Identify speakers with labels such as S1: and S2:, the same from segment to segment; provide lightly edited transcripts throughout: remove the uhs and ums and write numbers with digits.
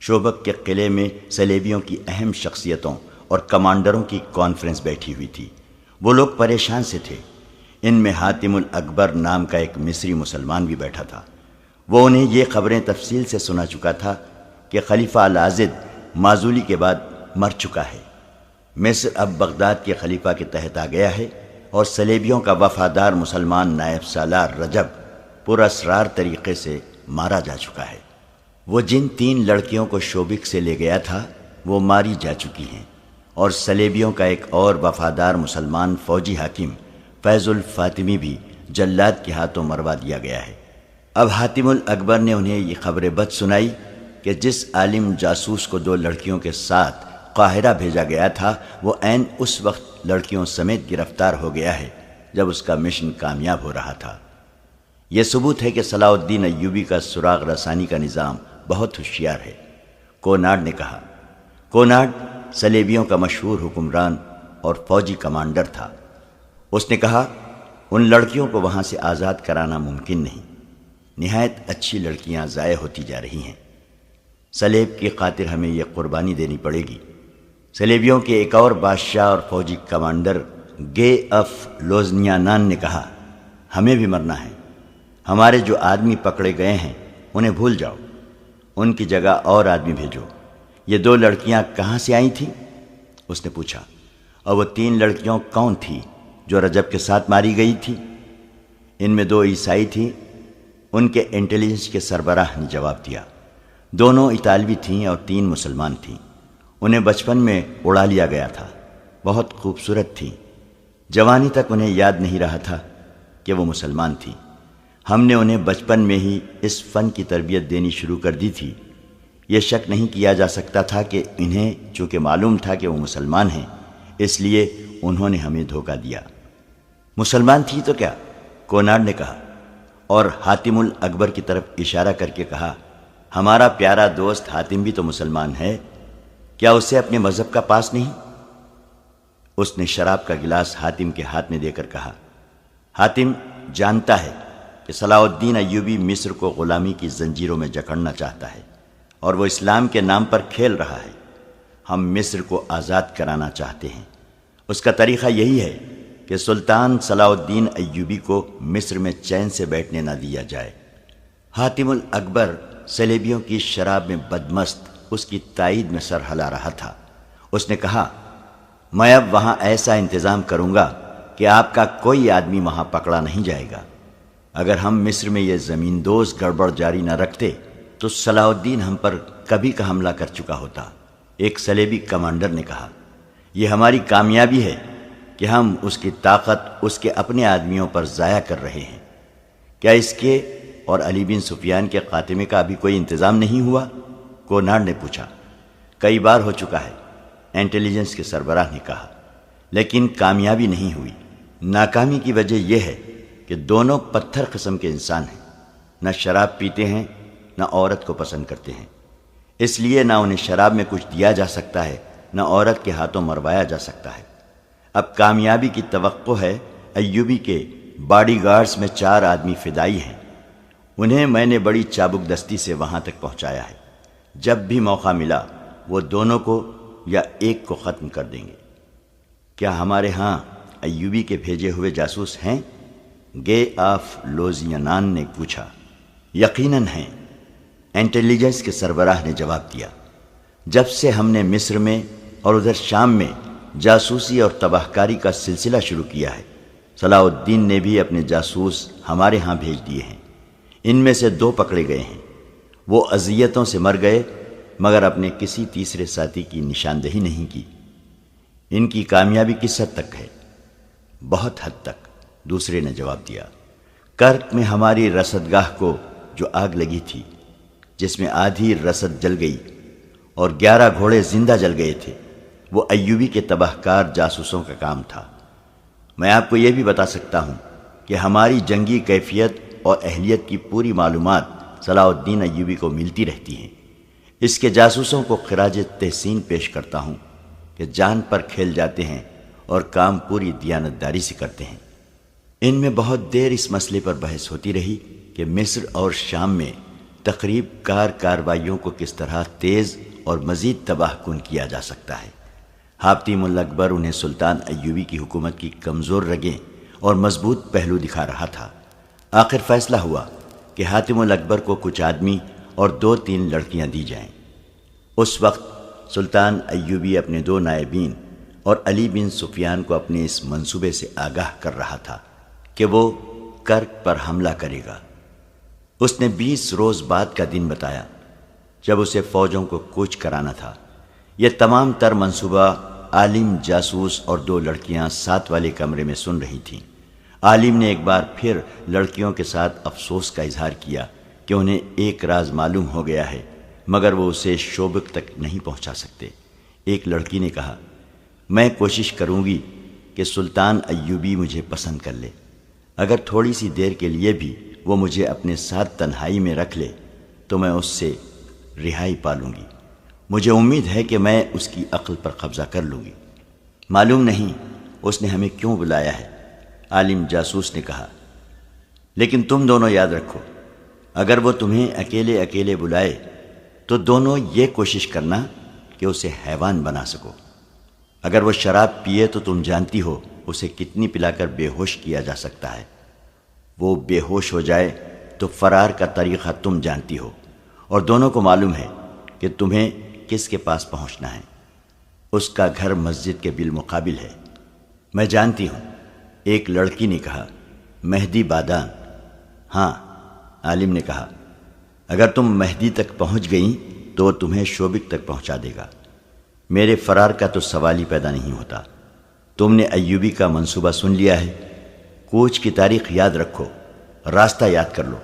S1: شوبک کے قلعے میں صلیبیوں کی اہم شخصیتوں اور کمانڈروں کی کانفرنس بیٹھی ہوئی تھی۔ وہ لوگ پریشان سے تھے۔ ان میں حاتم الاکبر نام کا ایک مصری مسلمان بھی بیٹھا تھا۔ وہ انہیں یہ خبریں تفصیل سے سنا چکا تھا کہ خلیفہ العاضد معزولی کے بعد مر چکا ہے۔ مصر اب بغداد کے خلیفہ کے تحت آ گیا ہے اور صلیبیوں کا وفادار مسلمان نائب سالار رجب پر اسرار طریقے سے مارا جا چکا ہے۔ وہ جن 3 لڑکیوں کو شوبک سے لے گیا تھا وہ ماری جا چکی ہیں، اور صلیبیوں کا ایک اور وفادار مسلمان فوجی حاکم فیض الفاطمی بھی جلاد کے ہاتھوں مروا دیا گیا ہے۔ اب حاتم الاکبر نے انہیں یہ خبر بد سنائی کہ جس عالم جاسوس کو 2 لڑکیوں کے ساتھ قاہرہ بھیجا گیا تھا وہ عین اس وقت لڑکیوں سمیت گرفتار ہو گیا ہے جب اس کا مشن کامیاب ہو رہا تھا۔ یہ ثبوت ہے کہ صلاح الدین ایوبی کا سراغ رسانی کا نظام بہت ہوشیار ہے۔ کوناڈ نے کہا۔ کوناڈ صلیبیوں کا مشہور حکمران اور فوجی کمانڈر تھا۔ اس نے کہا، ان لڑکیوں کو وہاں سے آزاد کرانا ممکن نہیں۔ نہایت اچھی لڑکیاں ضائع ہوتی جا رہی ہیں۔ صلیب کی خاطر ہمیں یہ قربانی دینی پڑے گی۔ صلیبیوں کے ایک اور بادشاہ اور فوجی کمانڈر گے اف لوزنیانان نے کہا، ہمیں بھی مرنا ہے۔ ہمارے جو آدمی پکڑے گئے ہیں انہیں بھول جاؤ، ان کی جگہ اور آدمی بھیجو۔ یہ 2 لڑکیاں کہاں سے آئی تھیں؟ اس نے پوچھا۔ اور وہ 3 لڑکیوں کون تھیں جو رجب کے ساتھ ماری گئی تھی؟ ان میں 2 عیسائی تھیں۔ ان کے انٹیلیجنس کے سربراہ نے جواب دیا۔ دونوں اطالوی تھیں اور 3 مسلمان تھیں۔ انہیں بچپن میں اڑا لیا گیا تھا۔ بہت خوبصورت تھیں۔ جوانی تک انہیں یاد نہیں رہا تھا کہ وہ مسلمان تھیں۔ ہم نے انہیں بچپن میں ہی اس فن کی تربیت دینی شروع کر دی تھی۔ یہ شک نہیں کیا جا سکتا تھا کہ انہیں چونکہ معلوم تھا کہ وہ مسلمان ہیں، اس لیے انہوں نے ہمیں دھوکہ دیا۔ مسلمان تھی تو کیا؟ کوناڈ نے کہا، اور حاتم الاکبر کی طرف اشارہ کر کے کہا، ہمارا پیارا دوست حاتم بھی تو مسلمان ہے، کیا اسے اپنے مذہب کا پاس نہیں؟ اس نے شراب کا گلاس حاتم کے ہاتھ میں دے کر کہا، حاتم جانتا ہے کہ صلاح الدین ایوبی مصر کو غلامی کی زنجیروں میں جکڑنا چاہتا ہے اور وہ اسلام کے نام پر کھیل رہا ہے۔ ہم مصر کو آزاد کرانا چاہتے ہیں۔ اس کا طریقہ یہی ہے کہ سلطان صلاح الدین ایوبی کو مصر میں چین سے بیٹھنے نہ دیا جائے۔ حاتم الاکبر صلیبیوں کی شراب میں بدمست اس کی تائید میں سر ہلا رہا تھا۔ اس نے کہا، میں اب وہاں ایسا انتظام کروں گا کہ آپ کا کوئی آدمی وہاں پکڑا نہیں جائے گا۔ اگر ہم مصر میں یہ زمین دوز گڑبڑ جاری نہ رکھتے تو صلاح الدین ہم پر کبھی کا حملہ کر چکا ہوتا۔ ایک صلیبی کمانڈر نے کہا، یہ ہماری کامیابی ہے کہ ہم اس کی طاقت اس کے اپنے آدمیوں پر ضائع کر رہے ہیں۔ کیا اس کے اور علی بن سفیان کے خاتمے کا ابھی کوئی انتظام نہیں ہوا؟ کوناڈ نے پوچھا۔ کئی بار ہو چکا ہے، انٹیلیجنس کے سربراہ نے کہا، لیکن کامیابی نہیں ہوئی۔ ناکامی کی وجہ یہ ہے کہ دونوں پتھر قسم کے انسان ہیں، نہ شراب پیتے ہیں نہ عورت کو پسند کرتے ہیں، اس لیے نہ انہیں شراب میں کچھ دیا جا سکتا ہے نہ عورت کے ہاتھوں مروایا جا سکتا ہے۔ اب کامیابی کی توقع ہے۔ ایوبی کے باڈی گارڈز میں 4 آدمی فدائی ہیں۔ انہیں میں نے بڑی چابک دستی سے وہاں تک پہنچایا ہے۔ جب بھی موقع ملا وہ دونوں کو یا ایک کو ختم کر دیں گے۔ کیا ہمارے ہاں ایوبی کے بھیجے ہوئے جاسوس ہیں؟ گے آف لوزینان نے پوچھا۔ یقیناً ہیں، انٹیلیجنس کے سربراہ نے جواب دیا۔ جب سے ہم نے مصر میں اور ادھر شام میں جاسوسی اور تباہ کاری کا سلسلہ شروع کیا ہے، صلاح الدین نے بھی اپنے جاسوس ہمارے ہاں بھیج دیے ہیں۔ ان میں سے 2 پکڑے گئے ہیں۔ وہ اذیتوں سے مر گئے مگر اپنے کسی تیسرے ساتھی کی نشاندہی نہیں کی۔ ان کی کامیابی کس حد تک ہے؟ بہت حد تک، دوسرے نے جواب دیا۔ کرک میں ہماری رصدگاہ کو جو آگ لگی تھی، جس میں آدھی رسد جل گئی اور 11 گھوڑے زندہ جل گئے تھے، وہ ایوبی کے تباہ کار جاسوسوں کا کام تھا۔ میں آپ کو یہ بھی بتا سکتا ہوں کہ ہماری جنگی کیفیت اور اہلیت کی پوری معلومات صلاح الدین ایوبی کو ملتی رہتی ہیں۔ اس کے جاسوسوں کو خراج تحسین پیش کرتا ہوں کہ جان پر کھیل جاتے ہیں اور کام پوری دیانتداری سے کرتے ہیں۔ ان میں بہت دیر اس مسئلے پر بحث ہوتی رہی کہ مصر اور شام میں تخریب کار کارروائیوں کو کس طرح تیز اور مزید تباہ کن کیا جا سکتا ہے۔ حاتم الاکبر انہیں سلطان ایوبی کی حکومت کی کمزور رگیں اور مضبوط پہلو دکھا رہا تھا۔ آخر فیصلہ ہوا کہ حاتم الاکبر کو کچھ آدمی اور 2-3 لڑکیاں دی جائیں۔ اس وقت سلطان ایوبی اپنے 2 نائبین اور علی بن سفیان کو اپنے اس منصوبے سے آگاہ کر رہا تھا کہ وہ کرک پر حملہ کرے گا۔ اس نے 20 روز بعد کا دن بتایا جب اسے فوجوں کو کوچ کرانا تھا۔ یہ تمام تر منصوبہ عالم، جاسوس اور 2 لڑکیاں ساتھ والے کمرے میں سن رہی تھیں۔ عالم نے ایک بار پھر لڑکیوں کے ساتھ افسوس کا اظہار کیا کہ انہیں ایک راز معلوم ہو گیا ہے مگر وہ اسے شوبک تک نہیں پہنچا سکتے۔ ایک لڑکی نے کہا، میں کوشش کروں گی کہ سلطان ایوبی مجھے پسند کر لے۔ اگر تھوڑی سی دیر کے لیے بھی وہ مجھے اپنے ساتھ تنہائی میں رکھ لے تو میں اس سے رہائی پا لوں گی۔ مجھے امید ہے کہ میں اس کی عقل پر قبضہ کر لوں گی۔ معلوم نہیں اس نے ہمیں کیوں بلایا ہے، عالم جاسوس نے کہا، لیکن تم دونوں یاد رکھو، اگر وہ تمہیں اکیلے اکیلے بلائے تو دونوں یہ کوشش کرنا کہ اسے حیوان بنا سکو۔ اگر وہ شراب پیے تو تم جانتی ہو اسے کتنی پلا کر بے ہوش کیا جا سکتا ہے۔ وہ بے ہوش ہو جائے تو فرار کا طریقہ تم جانتی ہو، اور دونوں کو معلوم ہے کہ تمہیں کس کے پاس پہنچنا ہے۔ اس کا گھر مسجد کے بالمقابل ہے۔ میں جانتی ہوں، ایک لڑکی نے کہا، مہدی بادان۔ ہاں، عالم نے کہا، اگر تم مہدی تک پہنچ گئیں تو وہ تمہیں شوبک تک پہنچا دے گا۔ میرے فرار کا تو سوال ہی پیدا نہیں ہوتا۔ تم نے ایوبی کا منصوبہ سن لیا ہے۔ کوچ کی تاریخ یاد رکھو، راستہ یاد کر لو۔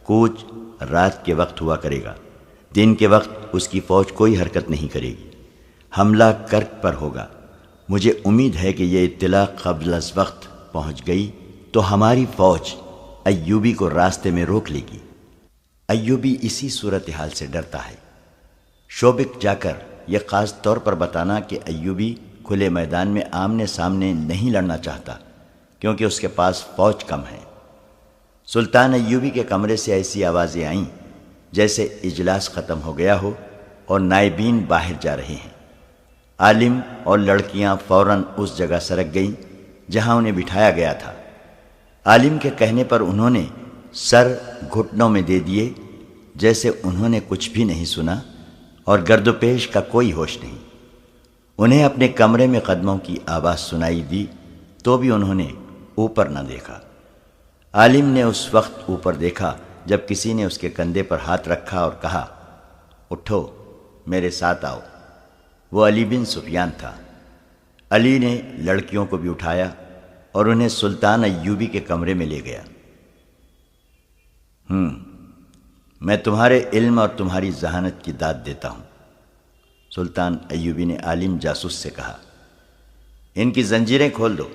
S1: کوچ رات کے وقت ہوا کرے گا، دن کے وقت اس کی فوج کوئی حرکت نہیں کرے گی۔ حملہ کرک پر ہوگا۔ مجھے امید ہے کہ یہ اطلاع قبل از وقت پہنچ گئی تو ہماری فوج ایوبی کو راستے میں روک لے گی۔ ایوبی اسی صورتحال سے ڈرتا ہے۔ شوبک جا کر یہ خاص طور پر بتانا کہ ایوبی کھلے میدان میں آمنے سامنے نہیں لڑنا چاہتا کیونکہ اس کے پاس فوج کم ہے۔ سلطان ایوبی کے کمرے سے ایسی آوازیں آئیں جیسے اجلاس ختم ہو گیا ہو اور نائبین باہر جا رہے ہیں۔ عالم اور لڑکیاں فوراً اس جگہ سرک گئیں جہاں انہیں بٹھایا گیا تھا۔ عالم کے کہنے پر انہوں نے سر گھٹنوں میں دے دیے جیسے انہوں نے کچھ بھی نہیں سنا اور گرد و پیش کا کوئی ہوش نہیں۔ انہیں اپنے کمرے میں قدموں کی آواز سنائی دی تو بھی انہوں نے اوپر نہ دیکھا۔ عالم نے اس وقت اوپر دیکھا جب کسی نے اس کے کندھے پر ہاتھ رکھا اور کہا، اٹھو، میرے ساتھ آؤ۔ وہ علی بن سفیان تھا۔ علی نے لڑکیوں کو بھی اٹھایا اور انہیں سلطان ایوبی کے کمرے میں لے گیا۔ میں تمہارے علم اور تمہاری ذہانت کی داد دیتا ہوں، سلطان ایوبی نے عالم جاسوس سے کہا۔ ان کی زنجیریں کھول دو،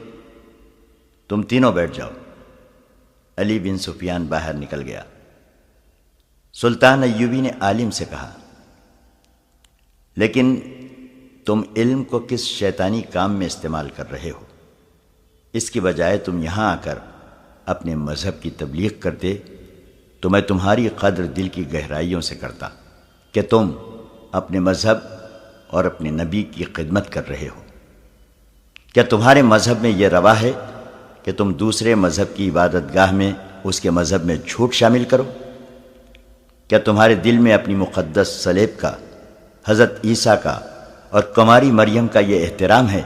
S1: تم تینوں بیٹھ جاؤ۔ علی بن سفیان باہر نکل گیا۔ سلطان ایوبی نے عالم سے کہا، لیکن تم علم کو کس شیطانی کام میں استعمال کر رہے ہو؟ اس کی بجائے تم یہاں آ کر اپنے مذہب کی تبلیغ کرتے تو میں تمہاری قدر دل کی گہرائیوں سے کرتا کہ تم اپنے مذہب اور اپنے نبی کی خدمت کر رہے ہو۔ کیا تمہارے مذہب میں یہ روا ہے کہ تم دوسرے مذہب کی عبادت گاہ میں اس کے مذہب میں جھوٹ شامل کرو؟ کیا تمہارے دل میں اپنی مقدس صلیب کا، حضرت عیسیٰ کا اور کماری مریم کا یہ احترام ہے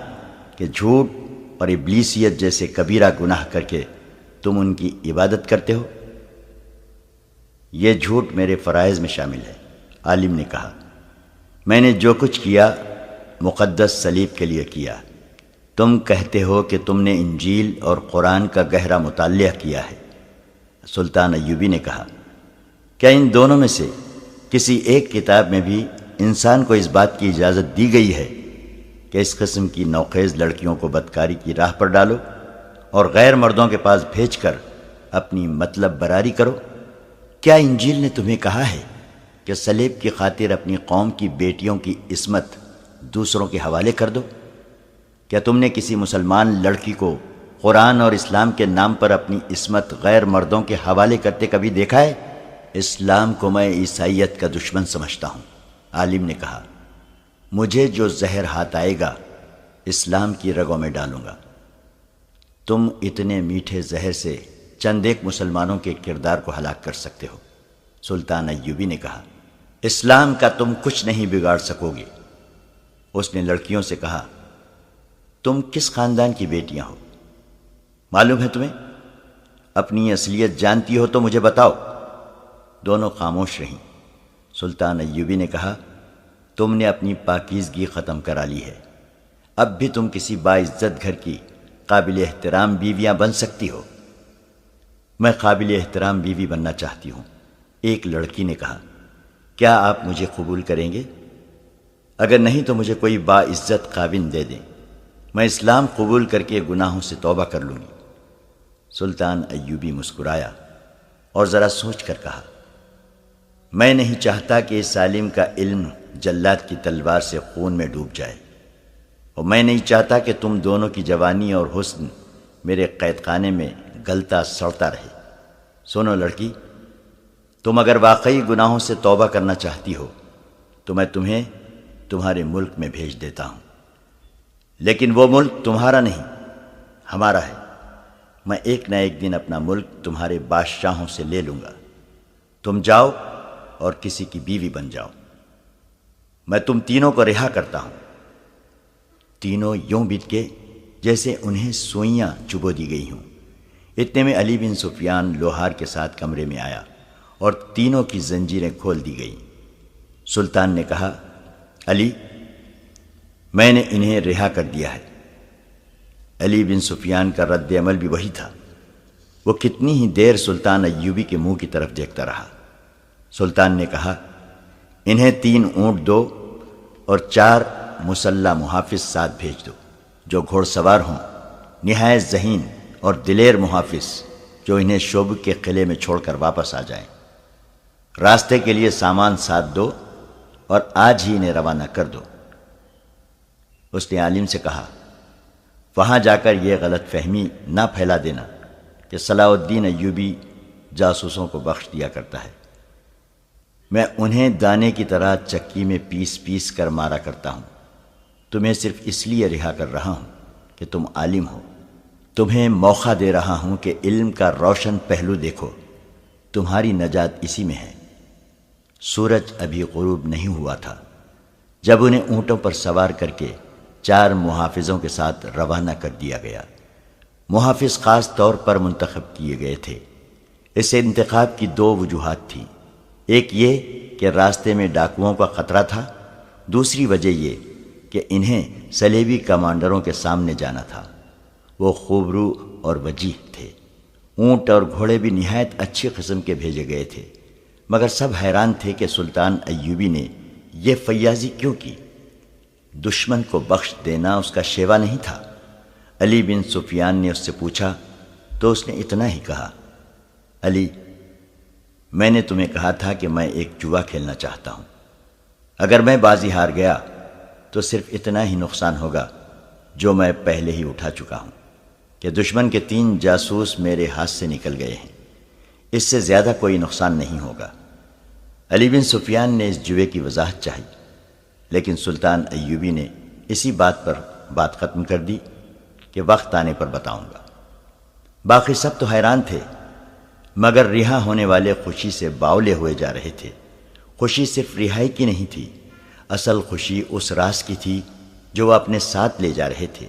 S1: کہ جھوٹ اور ابلیسیت جیسے کبیرہ گناہ کر کے تم ان کی عبادت کرتے ہو؟ یہ جھوٹ میرے فرائض میں شامل ہے، عالم نے کہا۔ میں نے جو کچھ کیا مقدس صلیب کے لیے کیا۔ تم کہتے ہو کہ تم نے انجیل اور قرآن کا گہرا مطالعہ کیا ہے۔ سلطان ایوبی نے کہا، کیا ان دونوں میں سے کسی ایک کتاب میں بھی انسان کو اس بات کی اجازت دی گئی ہے کہ اس قسم کی نوخیز لڑکیوں کو بدکاری کی راہ پر ڈالو اور غیر مردوں کے پاس بھیج کر اپنی مطلب براری کرو؟ کیا انجیل نے تمہیں کہا ہے کہ صلیب کی خاطر اپنی قوم کی بیٹیوں کی عصمت دوسروں کے حوالے کر دو؟ کیا تم نے کسی مسلمان لڑکی کو قرآن اور اسلام کے نام پر اپنی عصمت غیر مردوں کے حوالے کرتے کبھی دیکھا ہے؟ اسلام کو میں عیسائیت کا دشمن سمجھتا ہوں۔ عالم نے کہا، مجھے جو زہر ہاتھ آئے گا اسلام کی رگوں میں ڈالوں گا۔ تم اتنے میٹھے زہر سے چند ایک مسلمانوں کے کردار کو ہلاک کر سکتے ہو۔ سلطان ایوبی نے کہا، اسلام کا تم کچھ نہیں بگاڑ سکو گے۔ اس نے لڑکیوں سے کہا، تم کس خاندان کی بیٹیاں ہو؟ معلوم ہے تمہیں؟ اپنی اصلیت جانتی ہو تو مجھے بتاؤ۔ دونوں خاموش رہیں۔ سلطان ایوبی نے کہا، تم نے اپنی پاکیزگی ختم کرا لی ہے، اب بھی تم کسی باعزت گھر کی قابل احترام بیویاں بن سکتی ہو۔ میں قابل احترام بیوی بننا چاہتی ہوں۔ ایک لڑکی نے کہا، کیا آپ مجھے قبول کریں گے؟ اگر نہیں تو مجھے کوئی باعزت خاوند دے دیں، میں اسلام قبول کر کے گناہوں سے توبہ کر لوں گی۔ سلطان ایوبی مسکرایا اور ذرا سوچ کر کہا، میں نہیں چاہتا کہ اس عالم کا علم جلاد کی تلوار سے خون میں ڈوب جائے، اور میں نہیں چاہتا کہ تم دونوں کی جوانی اور حسن میرے قید خانے میں گلتا سڑتا رہے۔ سنو لڑکی، تم اگر واقعی گناہوں سے توبہ کرنا چاہتی ہو تو میں تمہیں تمہارے ملک میں بھیج دیتا ہوں، لیکن وہ ملک تمہارا نہیں، ہمارا ہے۔ میں ایک نہ ایک دن اپنا ملک تمہارے بادشاہوں سے لے لوں گا۔ تم جاؤ اور کسی کی بیوی بن جاؤ، میں تم تینوں کو رہا کرتا ہوں۔ تینوں یوں بت کے جیسے انہیں سوئیاں چبو دی گئی ہوں۔ اتنے میں علی بن سفیان لوہار کے ساتھ کمرے میں آیا اور تینوں کی زنجیریں کھول دی گئیں۔ سلطان نے کہا، علی، میں نے انہیں رہا کر دیا ہے۔ علی بن سفیان کا رد عمل بھی وہی تھا۔ وہ کتنی ہی دیر سلطان ایوبی کے منہ کی طرف دیکھتا رہا۔ سلطان نے کہا، انہیں 3 اونٹ دو اور 4 مسلح محافظ ساتھ بھیج دو، جو گھوڑ سوار ہوں، نہایت ذہین اور دلیر محافظ، جو انہیں شوبک کے قلعے میں چھوڑ کر واپس آ جائیں۔ راستے کے لیے سامان ساتھ دو اور آج ہی انہیں روانہ کر دو۔ اس نے عالم سے کہا، وہاں جا کر یہ غلط فہمی نہ پھیلا دینا کہ صلاح الدین ایوبی جاسوسوں کو بخش دیا کرتا ہے۔ میں انہیں دانے کی طرح چکی میں پیس پیس کر مارا کرتا ہوں۔ تمہیں صرف اس لیے رہا کر رہا ہوں کہ تم عالم ہو۔ تمہیں موقع دے رہا ہوں کہ علم کا روشن پہلو دیکھو۔ تمہاری نجات اسی میں ہے۔ سورج ابھی غروب نہیں ہوا تھا جب انہیں اونٹوں پر سوار کر کے 4 محافظوں کے ساتھ روانہ کر دیا گیا۔ محافظ خاص طور پر منتخب کیے گئے تھے۔ اس انتخاب کی 2 وجوہات تھیں۔ ایک یہ کہ راستے میں ڈاکوؤں کا خطرہ تھا، دوسری وجہ یہ کہ انہیں صلیبی کمانڈروں کے سامنے جانا تھا۔ وہ خوبرو اور وجیح تھے۔ اونٹ اور گھوڑے بھی نہایت اچھی قسم کے بھیجے گئے تھے، مگر سب حیران تھے کہ سلطان ایوبی نے یہ فیاضی کیوں کی۔ دشمن کو بخش دینا اس کا شیوا نہیں تھا۔ علی بن سفیان نے اس سے پوچھا تو اس نے اتنا ہی کہا، علی، میں نے تمہیں کہا تھا کہ میں ایک جوا کھیلنا چاہتا ہوں۔ اگر میں بازی ہار گیا تو صرف اتنا ہی نقصان ہوگا جو میں پہلے ہی اٹھا چکا ہوں، کہ دشمن کے 3 جاسوس میرے ہاتھ سے نکل گئے ہیں۔ اس سے زیادہ کوئی نقصان نہیں ہوگا۔ علی بن سفیان نے اس جوے کی وضاحت چاہی، لیکن سلطان ایوبی نے اسی بات پر بات ختم کر دی کہ وقت آنے پر بتاؤں گا۔ باقی سب تو حیران تھے، مگر رہا ہونے والے خوشی سے باولے ہوئے جا رہے تھے۔ خوشی صرف رہائی کی نہیں تھی، اصل خوشی اس راز کی تھی جو وہ اپنے ساتھ لے جا رہے تھے۔